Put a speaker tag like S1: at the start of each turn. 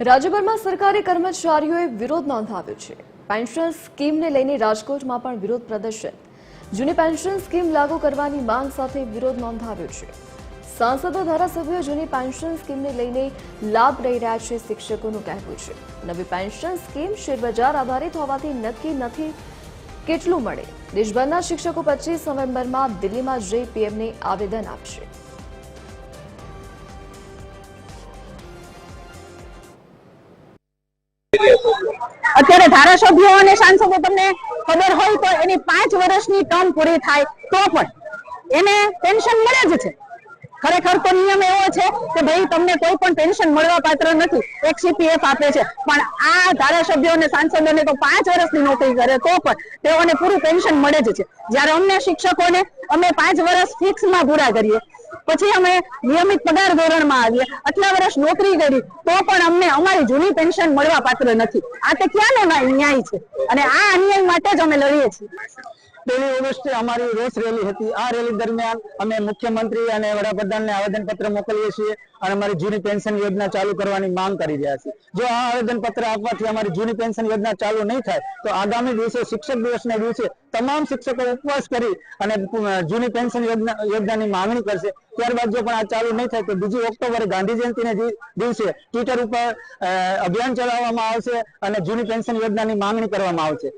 S1: રાજ્યભરમાં સરકારી કર્મચારીઓએ વિરોધ નોંધાવ્યો છે। પેન્શન સ્કીમને લઈને રાજકોટમાં પણ વિરોધ પ્રદર્શન। જૂની પેન્શન સ્કીમ લાગુ કરવાની માંગ સાથે વિરોધ નોંધાવ્યો છે। સાંસદો ધારાસભ્યો જૂની પેન્શન સ્કીમને લઈને લાભ લઈ રહ્યા છે। શિક્ષકોનું કહેવું છે નવી પેન્શન સ્કીમ શેરબજાર આધારિત હોવાથી નક્કી નથી કેટલું મળે। દેશભરના શિક્ષકો 25 નવેમ્બરમાં દિલ્હીમાં જઈ પીએમને આવેદન આપશે।
S2: અત્યારે ધારાસભ્યો અને સાંસદો તમને ખબર હોય તો એની 5 વર્ષની ટર્મ પૂરી થાય તો પણ એને પેન્શન મળે જ છે। ખરેખર તો નિયમ એવો છે કે ભાઈ તમને કોઈ પણ પેન્શન મળવા પાત્ર નથી, એક સીપીએફ આપે છે, પણ આ ધારાસભ્યો અને સાંસદોને તો 5 વર્ષની નોકરી કરે તો પણ તેઓને પૂરું પેન્શન મળે જ છે। જ્યારે અમને શિક્ષકોને અમે 5 વર્ષ ફિક્સમાં પૂરા કરીએ, પછી અમે નિયમિત પગાર ધોરણમાં આવીએ, આટલા વર્ષ નોકરી કરી તો પણ અમને અમારી જૂની પેન્શન મળવા પાત્ર નથી। આ તો ક્યાંનો ન્યાય છે અને આ અન્યાય માટે જ અમે લડીએ છીએ।
S3: 1 ઓગસ્ટે અમારી રોષ રેલી હતી। આ રેલી દરમિયાન અમે મુખ્યમંત્રી અને વડાપ્રધાનને આવેદનપત્ર મોકલીએ છીએ અને અમારી જૂની પેન્શન યોજના ચાલુ કરવાની માંગ કરી રહ્યા છીએ। જો આ આવેદનપત્ર આપવાથી અમારી જૂની પેન્શન યોજના ચાલુ નહીં થાય તો આગામી દિવસે શિક્ષક દિવસના દિવસે તમામ શિક્ષકો ઉપવાસ કરી અને જૂની પેન્શન યોજનાની માંગણી કરશે। ત્યારબાદ જો પણ આ ચાલુ નહીં થાય તો 2 ઓક્ટોબરે ગાંધી જયંતિના દિવસે ટ્વિટર ઉપર અભિયાન ચલાવવામાં આવશે અને જૂની પેન્શન યોજનાની માંગણી કરવામાં આવશે।